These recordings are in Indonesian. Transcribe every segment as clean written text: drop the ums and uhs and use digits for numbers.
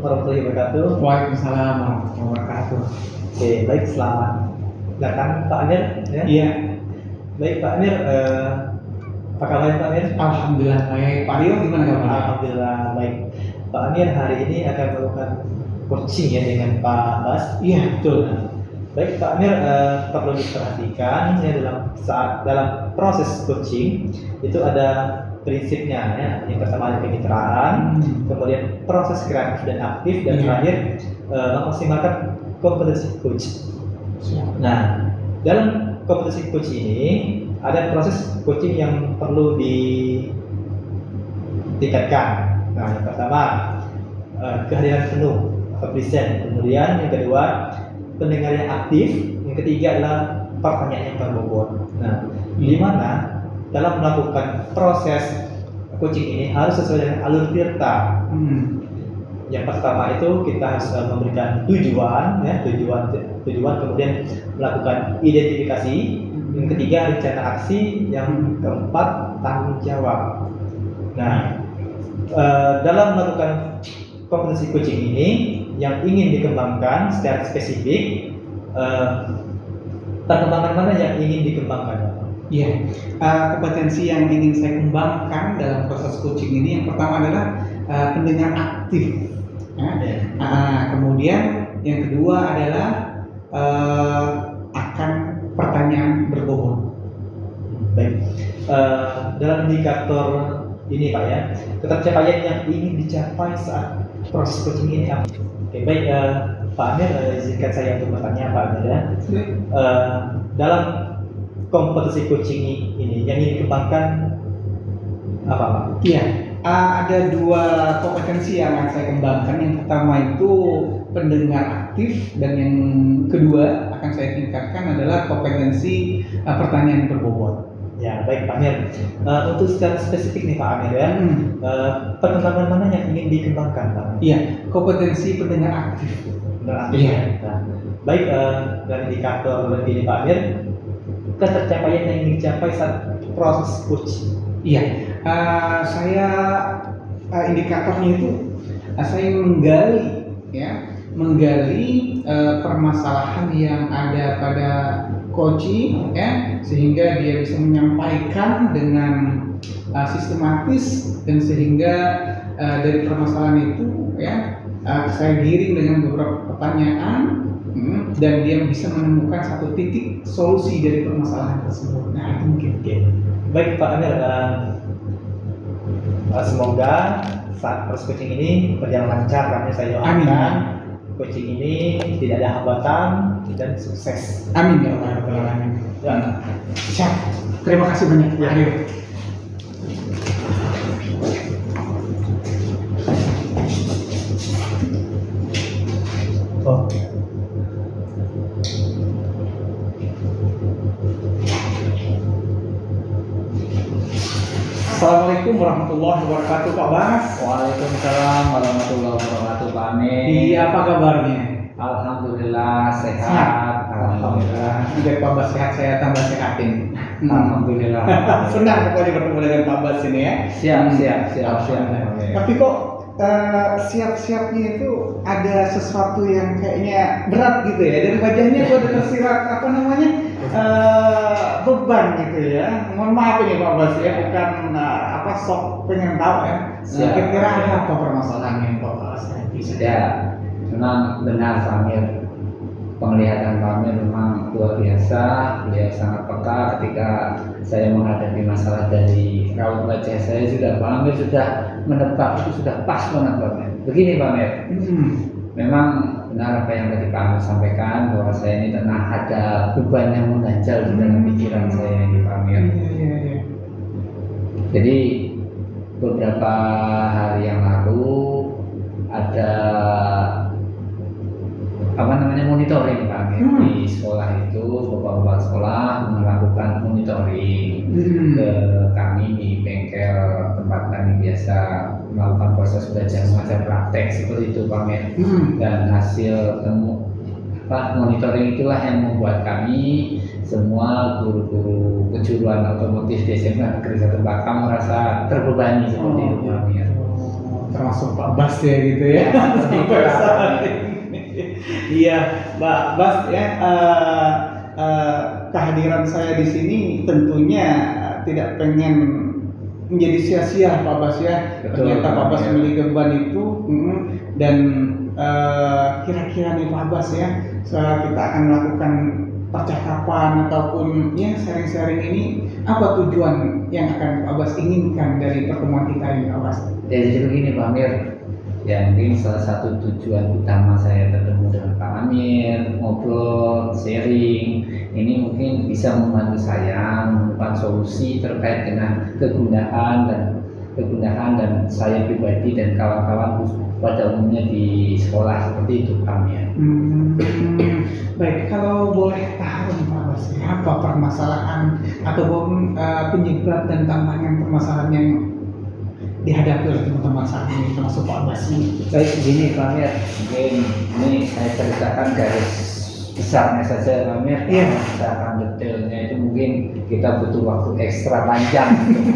warahmatullahi wabarakatuh. Waalaikumsalam warahmatullahi wabarakatuh. Oke, baik, selamat datang Pak Amir. Ya. Iya, Baik Pak Amir, apa kabarnya Pak Amir? alhamdulillah baik. Pak Rio gimana kabarnya? Alhamdulillah baik. Pak Amir hari ini akan melakukan coaching ya dengan Pak Bas. Iya, betul. Nah, baik Pak Amir, perlu diperhatikan ya dalam proses coaching itu ada prinsipnya ya. Yang pertama ada kemitraan, kemudian proses kreatif dan aktif, dan terakhir memaksimalkan kompetensi coach. Nah, dalam kompetensi coach ini ada proses coaching yang perlu ditingkatkan. Nah, yang pertama kehadiran penuh atau present, kemudian yang kedua pendengar yang aktif, yang ketiga adalah pertanyaan yang berbobot. Nah, di mana dalam melakukan proses coaching ini harus sesuai dengan alur tirta. Yang pertama itu kita harus memberikan tujuan, kemudian melakukan identifikasi, yang ketiga rencana aksi, yang keempat tanggung jawab. Nah, dalam melakukan kompetensi coaching ini yang ingin dikembangkan secara spesifik, perkembangan mana yang ingin dikembangkan? Iya, kompetensi yang ingin saya kembangkan dalam proses coaching ini yang pertama adalah pendengar aktif. Kemudian yang kedua adalah akan pertanyaan berbobot. Baik, dalam indikator ini Pak ya, ketercapaian yang ingin dicapai saat proses coaching ini apa? Oke, baik Pak Amir, izinkan saya untuk bertanya Pak Amir ya. Dalam kompetensi coaching ini yang ingin dikembangkan apa Pak? Iya, ada dua kompetensi yang akan saya kembangkan. Yang pertama itu pendengar aktif, dan yang kedua akan saya tingkatkan adalah kompetensi pertanyaan berbobot. Ya, baik Pak Amir. Untuk secara spesifik nih Pak Amir ya, perkembangan mana yang ingin dikembangkan Pak? Iya, kompetensi pendengar aktif. Iya. Nah, baik, dari indikator ini Pak Amir, ketercapaian yang ingin dicapai saat proses coaching. Iya, saya indikatornya itu saya menggali permasalahan yang ada pada coaching ya, sehingga dia bisa menyampaikan dengan sistematis, dan sehingga dari permasalahan itu ya saya giring dengan beberapa pertanyaan, dan dia bisa menemukan satu titik solusi dari permasalahan tersebut. Nah, itu mungkin. Baik Pak Amir, semoga saat proses coaching ini berjalan lancar. Kami saya doakan coaching ini tidak ada hambatan dan sukses. Amin ya Rabbal Alamin. Ya. Siap. Terima kasih banyak. Ya. Ayo. Oh. Assalamualaikum warahmatullahi wabarakatuh Pak Bas. Waalaikumsalam warahmatullahi wabarakatuh Pak Amir. Iya, apa kabarnya? Alhamdulillah sehat. Alhamdulillah. Biar Pak Bas sehat, saya tambah sehatin. Alhamdulillah. Senang pokoknya bertemu dengan Pak Bas ini ya. Siap. Tapi kok siap-siapnya itu ada sesuatu yang kayaknya berat gitu ya. Dari wajahnya itu ada tersirat beban gitu ya. Mohon maaf ini Pak Bas ya, bukan sok pengen tahu ya. Kira-kira ada apa permasalahannya Pak Bas? Ya, memang benar Pak Amir. Penglihatan Pak Amir memang luar biasa. Beliau sangat peka ketika saya menghadapi masalah dari raut wajah saya. Pak Amir sudah menebak, itu sudah pas banget Pak Amir. Begini Pak Amir, memang benar apa yang tadi Pak Amir sampaikan, bahwa saya ini pernah ada beban yang mengganjal di dalam pikiran saya ini Pak Amir. Jadi beberapa hari yang lalu ada monitoring Pak Amir di sekolah itu. Bapak-bapak sekolah melakukan monitoring ke kami di bengkel tempat kami biasa melakukan proses belajar mengajar praktek seperti itu Pak Amir. Dan hasil monitoring itulah yang membuat kami semua guru-guru kejuruan otomotif di SMA Negeri 1 Batam merasa terbebani seperti itu Pak Amir. termasuk Pak Bas ya gitu ya. Sampai saat ini. Iya, Pak Bas ya. Kehadiran saya di sini tentunya tidak pengen menjadi sia-sia Pak Bas ya. Betul, Ternyata Pak Bas ya. memiliki beban itu dan kira-kira nih Pak Bas ya, kita akan melakukan percakapan ataupun ya sharing-sharing ini, apa tujuan yang akan Pak Bas inginkan dari pertemuan kita ini Pak Bas? Jadi begini Pak Amir, ya mungkin salah satu tujuan utama saya bertemu dengan Pak Amir, ngobrol, sharing, ini mungkin bisa membantu saya menemukan solusi terkait dengan kegunaan dan saya pribadi dan kawan-kawan pada umumnya di sekolah seperti itu Pak Amir. Baik, kalau boleh tahu nih Pak Bas, apa permasalahan ataupun penyebab dan tantangan permasalahan yang dihadapi oleh teman-teman saat ini termasuk Pak Bas ini? Baik, begini Pak Amir, mungkin ini saya ceritakan garis besarnya saja Pak Amir. Iya. Misalkan detailnya itu mungkin kita butuh waktu ekstra panjang untuk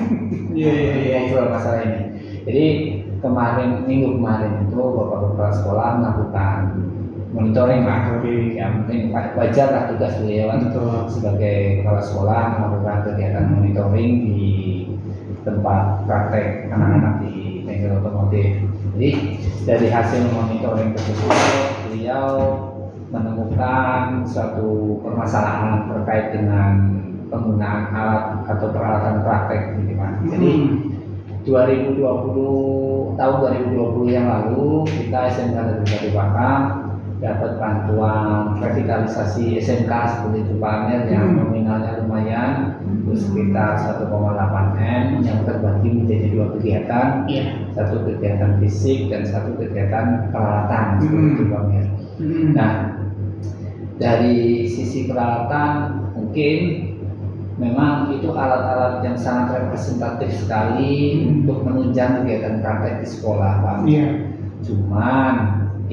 ngobrol masalah ini. Jadi minggu kemarin itu Bapak Kepala Sekolah melakukan monitoring Pak. Ya mungkin wajar lah tugas beliau sebagai kepala sekolah melakukan kegiatan monitoring di tempat praktek anak-anak di bengkel otomotif. Jadi dari hasil monitoring tersebut beliau menemukan suatu permasalahan terkait dengan penggunaan alat atau peralatan praktek gitu Pak. Jadi tahun 2020 yang lalu kita SMK Negeri Batu Baka dapat bantuan revitalisasi SMK seperti itu Pak Amir yang nominalnya lumayan, itu sekitar 1,8 M yang terbagi menjadi 2 kegiatan, satu kegiatan fisik dan satu kegiatan peralatan seperti itu Pak Amir. Nah, dari sisi peralatan mungkin memang itu alat-alat yang sangat representatif sekali untuk menunjang kegiatan praktek di sekolah Pak. Cuman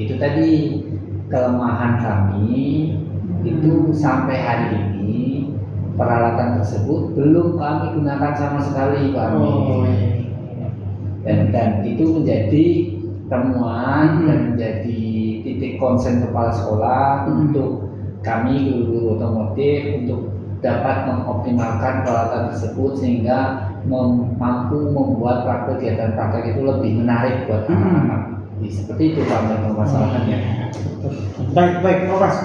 itu tadi kelemahan kami itu sampai hari ini peralatan tersebut belum kami gunakan sama sekali Pak. Dan itu menjadi temuan dan menjadi titik konsen kepala sekolah untuk kami guru otomotif untuk dapat mengoptimalkan peralatan tersebut sehingga mampu membuat kegiatan praktek itu lebih menarik buat anak-anak. Seperti itu Pak permasalahannya. Baik Pak Bas.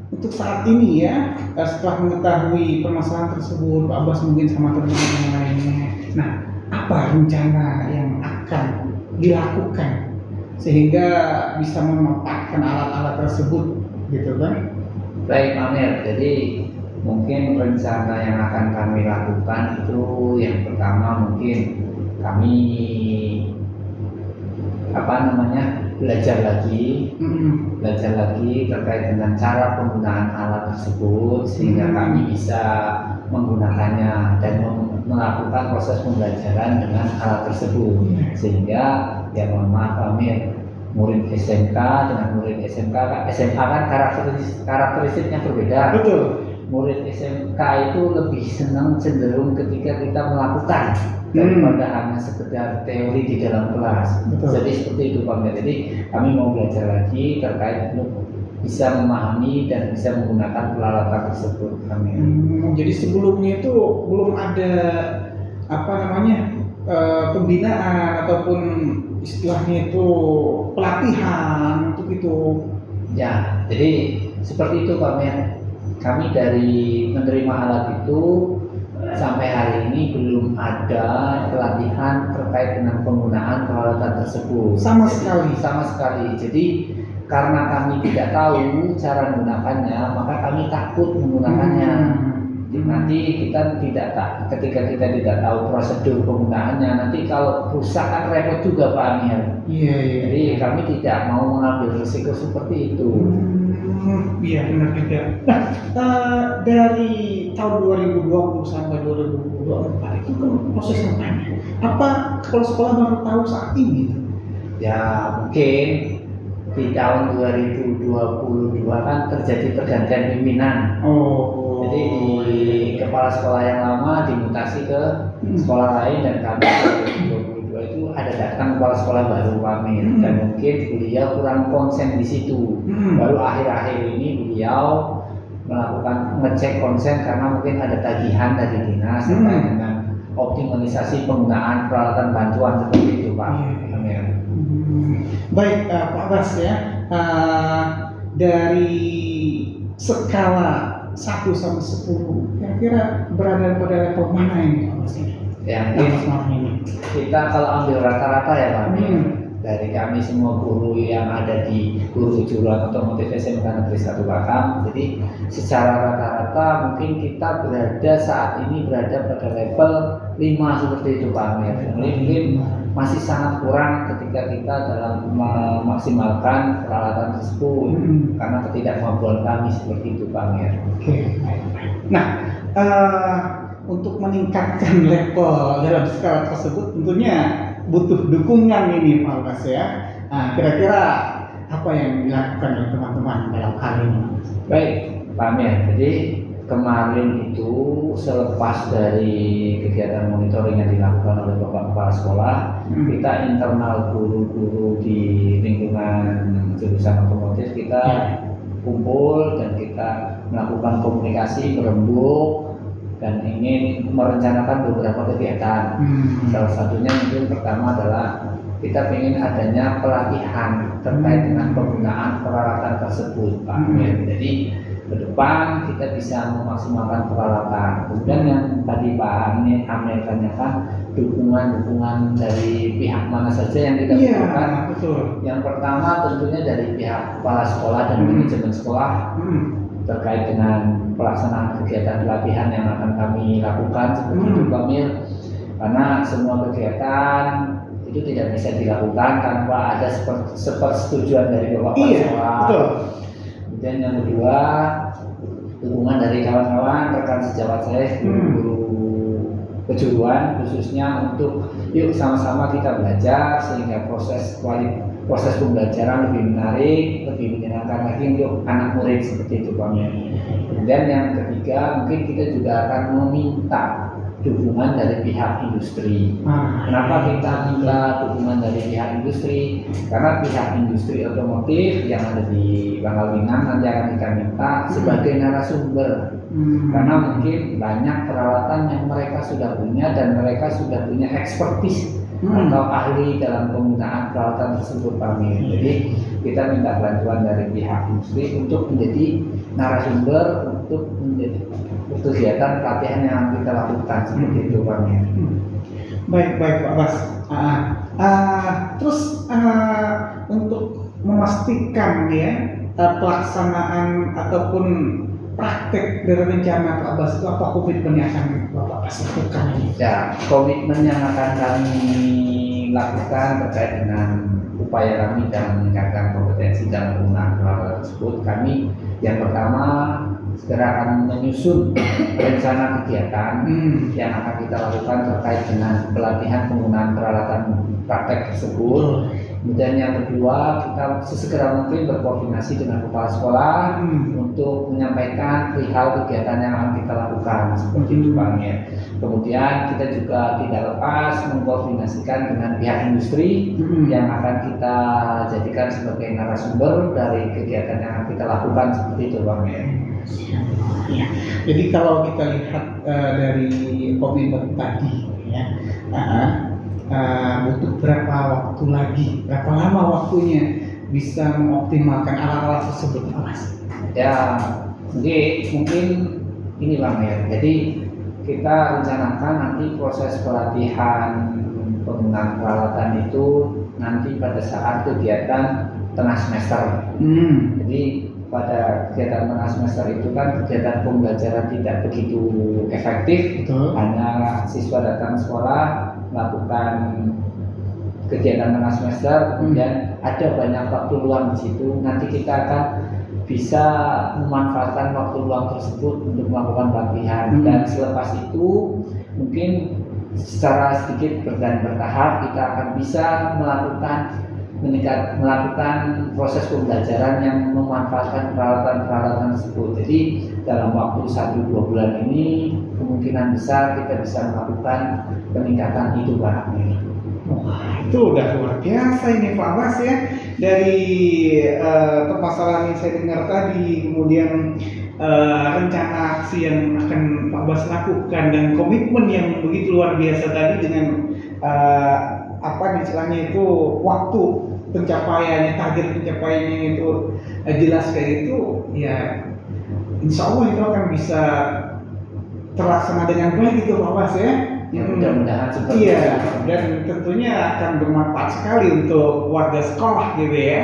Untuk saat ini ya, setelah mengetahui permasalahan tersebut, Pak Bas mungkin sama teman-teman yang lainnya. Nah, apa rencana yang akan dilakukan sehingga bisa memanfaatkan alat-alat tersebut, gitu kan? Baik Pak Amir, jadi mungkin rencana yang akan kami lakukan itu yang pertama mungkin kami belajar lagi terkait dengan cara penggunaan alat tersebut sehingga kami bisa menggunakannya dan melakukan proses pembelajaran dengan alat tersebut sehingga ya mohon maaf Pak Amir, murid SMK dengan murid SMA kan karakteristiknya berbeda. Betul. Murid SMK itu lebih cenderung ketika kita melakukan daripada hanya sekedar teori di dalam kelas. Betul. Jadi seperti itu Pak Mir. Jadi kami mau belajar lagi terkait untuk bisa memahami dan bisa menggunakan peralatan tersebut kami. Jadi sebelumnya itu belum ada pembinaan ataupun istilahnya itu pelatihan untuk itu. Ya, jadi seperti itu Pak Mir. Kami dari menerima alat itu sampai hari ini belum ada pelatihan terkait dengan penggunaan peralatan tersebut. Sama sekali. Jadi karena kami tidak tahu cara menggunakannya, maka kami takut menggunakannya. Nanti ketika kita tidak tahu prosedur penggunaannya, nanti kalau rusak kan repot juga Pak Amir. Iya. Jadi kami tidak mau mengambil risiko seperti itu. Iya benar juga. Nah, dari tahun 2020 sampai 2024 itu kan proses apa? Apa kepala sekolah baru tahu saat ini? Ya mungkin di tahun 2022 kan terjadi pergantian pimpinan. Jadi di kepala sekolah yang lama dimutasi ke sekolah lain dan kami 2022 Waktu itu ada datang kepala sekolah baru kami dan mungkin beliau kurang konsen di situ. Baru akhir-akhir ini beliau melakukan ngecek konsen karena mungkin ada tagihan dari dinas terkait dengan optimalisasi penggunaan peralatan bantuan seperti itu Pak. Baik Pak Bas ya, dari skala 1 sampai 10 kira-kira berada pada level mana ini Pak Bas? Ya mungkin kita kalau ambil rata-rata ya Pak, dari kami semua guru yang ada di guru kejuruan otomotif SMK Negeri 1 Batam, jadi secara rata-rata mungkin kita berada saat ini berada pada level 5 seperti itu Pak Amir. Mungkin masih sangat kurang ketika kita dalam memaksimalkan peralatan tersebut karena ketidakmampuan kami seperti itu Pak Amir. Oke. Nah, untuk meningkatkan level dalam skala tersebut tentunya butuh dukungan ini Pak Bas ya. Nah, kira-kira apa yang dilakukan oleh teman-teman dalam hal ini? Baik Pak Amir, jadi kemarin itu selepas dari kegiatan monitoring yang dilakukan oleh Bapak Kepala Sekolah, kita internal guru-guru di lingkungan jurusan otomotif kita kumpul dan kita melakukan komunikasi berembuk dan ingin merencanakan beberapa kegiatan. Salah satunya mungkin pertama adalah kita ingin adanya pelatihan terkait dengan penggunaan peralatan tersebut Pak Amir. Jadi ke depan kita bisa memaksimalkan peralatan. Kemudian yang tadi Pak Amir tanyakan dukungan dari pihak mana saja yang kita butuhkan. Yang pertama tentunya dari pihak kepala sekolah dan manajemen sekolah terkait dengan pelaksanaan kegiatan pelatihan yang akan kami lakukan seperti itu Pak Amir. Karena semua kegiatan itu tidak bisa dilakukan tanpa ada sepersetujuan dari Bapak Kepala Sekolah. Betul. Dan yang kedua, dukungan dari kawan-kawan rekan sejawat saya guru kejuruan khususnya untuk yuk sama-sama kita belajar sehingga proses pembelajaran lebih menarik, lebih menyenangkan lagi untuk anak murid seperti itu Pak. Kemudian yang ketiga, mungkin kita juga akan meminta dukungan dari pihak industri. Kenapa kita minta dukungan dari pihak industri? Karena pihak industri otomotif yang ada di Pangkal Pinang nanti akan kita minta sebagai narasumber. Karena mungkin banyak peralatan yang mereka sudah punya dan mereka sudah punya ekspertis atau ahli dalam penggunaan peralatan tersebut Pak Amir. Jadi kita minta bantuan dari pihak industri untuk menjadi narasumber untuk menjadi kegiatan pelatihan yang kita lakukan seperti itu Pak Amir. Baik Pak Bas. Terus untuk memastikan ya pelaksanaan ataupun praktek dari rencana Pak Bas itu apa komitmen yang akan Bapak Bas lakukan ini? Ya, komitmen yang akan kami lakukan terkait dengan upaya kami dalam meningkatkan kompetensi dalam penggunaan peralatan tersebut. Kami yang pertama segera akan menyusun rencana kegiatan yang akan kita lakukan terkait dengan pelatihan penggunaan peralatan praktek tersebut. Kemudian yang kedua, kita sesegera mungkin berkoordinasi dengan kepala sekolah untuk menyampaikan perihal kegiatan yang akan kita lakukan seperti itu Pak Amir. Kemudian kita juga tidak lepas mengkoordinasikan dengan pihak industri yang akan kita jadikan sebagai narasumber dari kegiatan yang akan kita lakukan seperti itu Pak Amir. Ya. Jadi kalau kita lihat dari komitmen tadi ya, butuh berapa waktu lagi, berapa lama waktunya bisa mengoptimalkan alat-alat tersebut Mas? Ya mungkin ini Bang ya. Jadi kita rencanakan nanti proses pelatihan penggunaan peralatan itu nanti pada saat kegiatan tengah semester. Jadi pada kegiatan tengah semester itu kan kegiatan pembelajaran tidak begitu efektif. Betul. Hanya siswa datang sekolah melakukan kegiatan tengah semester, kemudian ada banyak waktu luang di situ. Nanti kita akan bisa memanfaatkan waktu luang tersebut untuk melakukan pelatihan. Dan selepas itu mungkin secara sedikit dan bertahap kita akan bisa melakukan proses pembelajaran yang memanfaatkan peralatan-peralatan tersebut. Jadi dalam waktu 1-2 bulan ini kemungkinan besar kita bisa melakukan peningkatan itu Pak. Wah, itu udah luar biasa ini Pak Bas ya. Dari permasalahan yang saya dengar tadi, kemudian rencana aksi yang akan Pak Bas lakukan dan komitmen yang begitu luar biasa tadi dengan apa istilahnya itu waktu pencapaiannya, target pencapaiannya itu jelas kayak itu, ya Insya Allah itu akan bisa terlaksana dengan baik itu Pak Bas ya. Ya, mudah-mudahan seperti Iya, itu. dan tentunya akan bermanfaat sekali untuk warga sekolah gitu ya.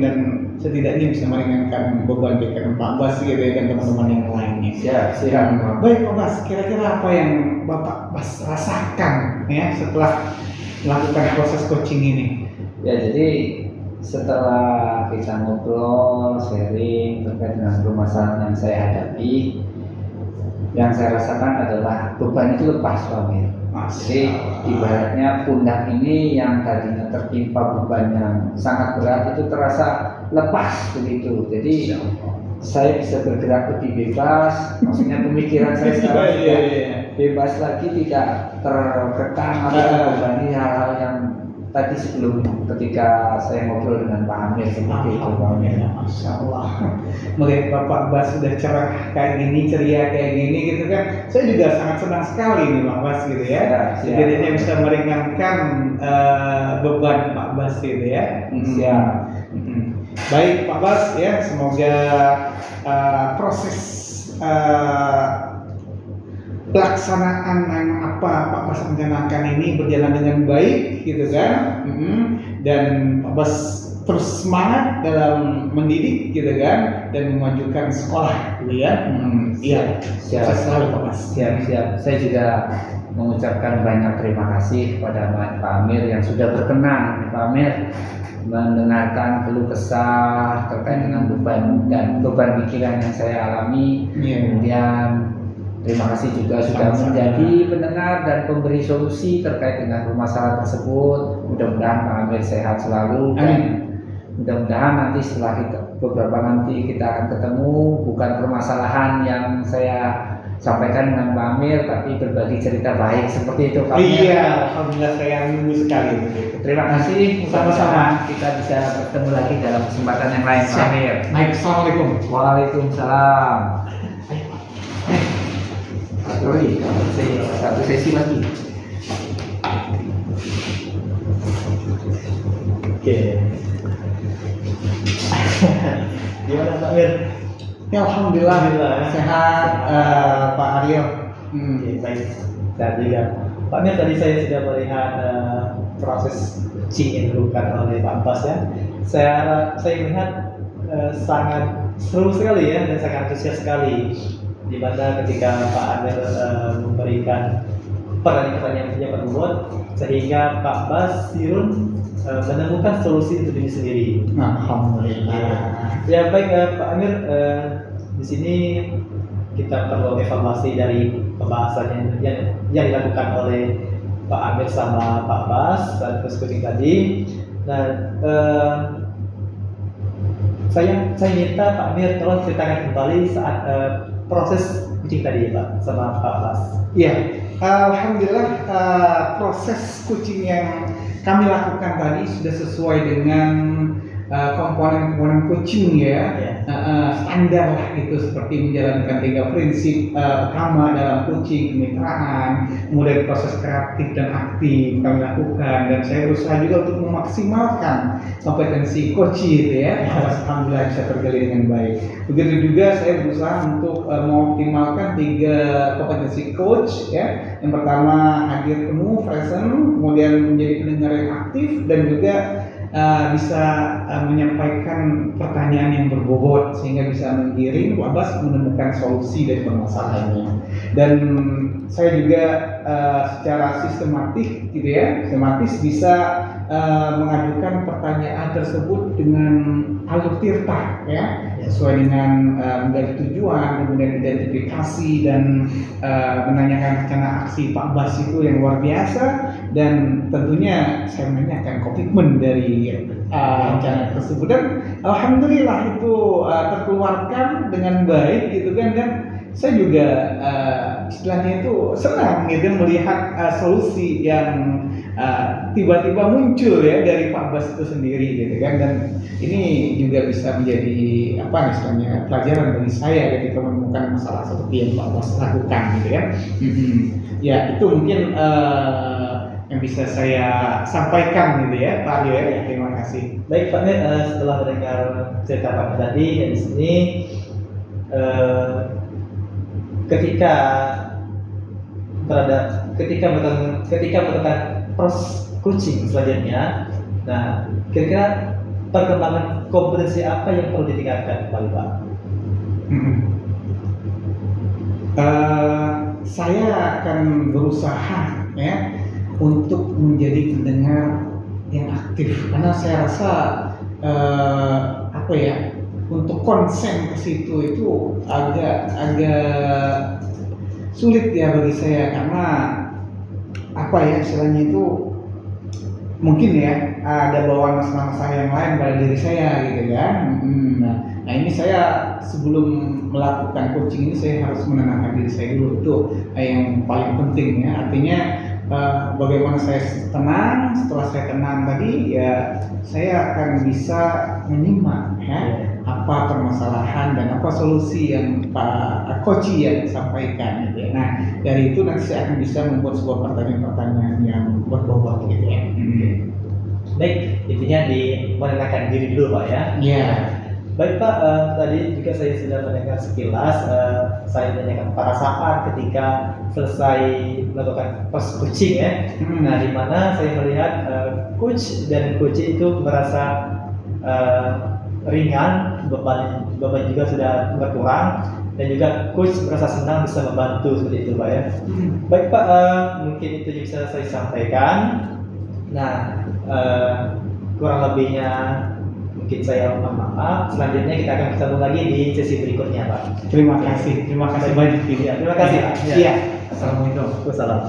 Dan setidaknya bisa meringankan beban pikiran Pak Bas gitu ya dan teman-teman yang lainnya. Siap. Baik Pak Bas, kira-kira apa yang Bapak Bas rasakan ya setelah melakukan proses coaching ini? Ya, jadi setelah kita ngobrol, sharing terkait dengan permasalahan yang saya hadapi, yang saya rasakan adalah beban itu lepas, Pak Amir. Jadi ibaratnya pundak ini yang tadinya tertimpa beban yang sangat berat itu terasa lepas begitu. Jadi saya bisa bergerak lebih bebas, maksudnya pemikiran saya sekarang sudah bebas lagi, tidak terkekang atau terbebani hal-hal yang tadi sebelum ketika saya ngobrol dengan Pak Amir seperti itu, Pak Amir. Masya Allah, melihat Bapak Bas sudah cerah kayak gini, ceria kayak gini gitu kan, saya juga sangat senang sekali nih Pak Bas gitu ya. Setidaknya bisa meringankan beban Pak Bas gitu ya. Siap. Baik Pak Bas ya, semoga proses pelaksanaan yang apa Pak Bas rencanakan ini berjalan dengan baik gitu kan. Dan Pak Bas terus semangat dalam mendidik gitu kan dan memajukan sekolah gitu ya. Iya, sukses selalu Pak Bas. Siap. Saya juga mengucapkan banyak terima kasih kepada Pak Amir yang sudah berkenan, Pak Amir, mendengarkan keluh kesah terkait dengan beban pikiran yang saya alami. Kemudian terima kasih juga sudah menjadi pendengar dan pemberi solusi terkait dengan permasalahan tersebut. Mudah-mudahan Pak Amir sehat selalu. Amin. Mudah-mudahan nanti setelah kita akan ketemu, bukan permasalahan yang saya sampaikan dengan Pak Amir, tapi berbagi cerita baik seperti itu Pak Amir. Iya, alhamdulillah saya menunggu sekali. Terima kasih, sama-sama. Kita bisa bertemu lagi dalam kesempatan yang lain, Pak Amir. Baik, assalamualaikum. Waalaikumsalam. Satu sesi lagi. Oke. Gimana Pak Amir? Ya, alhamdulillah, Alhamdulillah, ya. sehat Pak Aryo. Oke, baik. Dan juga Pak Amir, tadi saya sudah melihat proses coaching yang dilakukan oleh Pak Bas ya. Saya melihat sangat seru sekali ya dan sangat antusias sekali, di mana ketika Pak Amir memberikan pertanyaan-pertanyaan yang berbobot sehingga Pak Bas Sirun menemukan solusi untuk diri sendiri. Alhamdulillah. Ya baik Pak Amir, di sini kita perlu evaluasi dari pembahasan yang dilakukan oleh Pak Amir sama Pak Bas dan diskusi tadi. Nah, saya minta Pak Amir tolong ceritakan kembali saat proses coaching tadi Pak sama Pak Bas. Iya, alhamdulillah proses coaching yang kami lakukan tadi sudah sesuai dengan komponen-komponen coaching ya. Standar lah itu, seperti menjalankan 3 prinsip utama dalam coaching: kemitraan, kemudian proses kreatif dan aktif kami lakukan, dan saya berusaha juga untuk memaksimalkan kompetensi coach itu ya. Alhamdulillah bisa tergali dengan baik. Begitu juga saya berusaha untuk mengoptimalkan 3 kompetensi coach ya. Yang pertama hadir penuh, present, kemudian menjadi pendengar yang aktif, dan juga bisa menyampaikan pertanyaan yang berbobot sehingga bisa menggiring Pak Bas menemukan solusi dari permasalahannya. Dan saya juga secara sistematis gitu ya, sistematis bisa mengajukan pertanyaan tersebut dengan alur tirta ya, sesuai dengan menggali tujuan, kemudian identifikasi dan menanyakan rencana aksi Pak Bas itu yang luar biasa, dan tentunya saya menanyakan komitmen dari rencana tersebut, dan alhamdulillah itu terkeluarkan dengan baik gitu kan. Dan saya juga istilahnya itu senang gitu melihat solusi yang tiba-tiba muncul ya dari Pak Bas itu sendiri gitu kan, dan ini juga bisa menjadi apa istilahnya pelajaran bagi saya ketika menemukan masalah seperti yang Pak Bas lakukan gitu ya. Ya itu mungkin yang bisa saya sampaikan gitu ya Pak Aryo ya. Terima kasih. Baik Pak Mir, setelah mendengar cerita Pak Mir tadi dari sini, ketika melakukan proses coaching selanjutnya, nah kira-kira perkembangan kompetensi apa yang perlu ditingkatkan kembali Pak? Saya akan berusaha ya untuk menjadi pendengar yang aktif, karena saya rasa apa ya, untuk konsen ke situ itu agak sulit ya bagi saya, karena apa ya istilahnya itu mungkin ya ada bawaan masalah-masalah yang lain pada diri saya gitu kan. Nah ini saya sebelum melakukan coaching ini saya harus menenangkan diri saya dulu, itu yang paling penting ya. Artinya bagaimana saya tenang, setelah saya tenang tadi ya saya akan bisa menyimak ya apa permasalahan dan apa solusi yang Pak Koci yang sampaikan gitu ya. Nah dari itu nanti saya akan bisa membuat sebuah pertanyaan-pertanyaan yang berbobot gitu ya. Baik, intinya di menenangkan diri dulu Pak ya. Iya. Baik Pak, tadi juga saya sudah mendengar sekilas, saya menanyakan perasaan ketika selesai melakukan proses coaching ya. Nah di mana saya melihat coach dan coach itu merasa ringan, beban juga sudah berkurang, dan juga coach merasa senang bisa membantu seperti itu Pak ya. Baik Pak, mungkin itu yang bisa saya sampaikan. Nah kurang lebihnya mungkin saya mohon maaf. Selanjutnya kita akan ketemu lagi di sesi berikutnya Pak. Terima kasih banyak. Ya, terima kasih Pak. Iya. Assalamualaikum. Wassalam.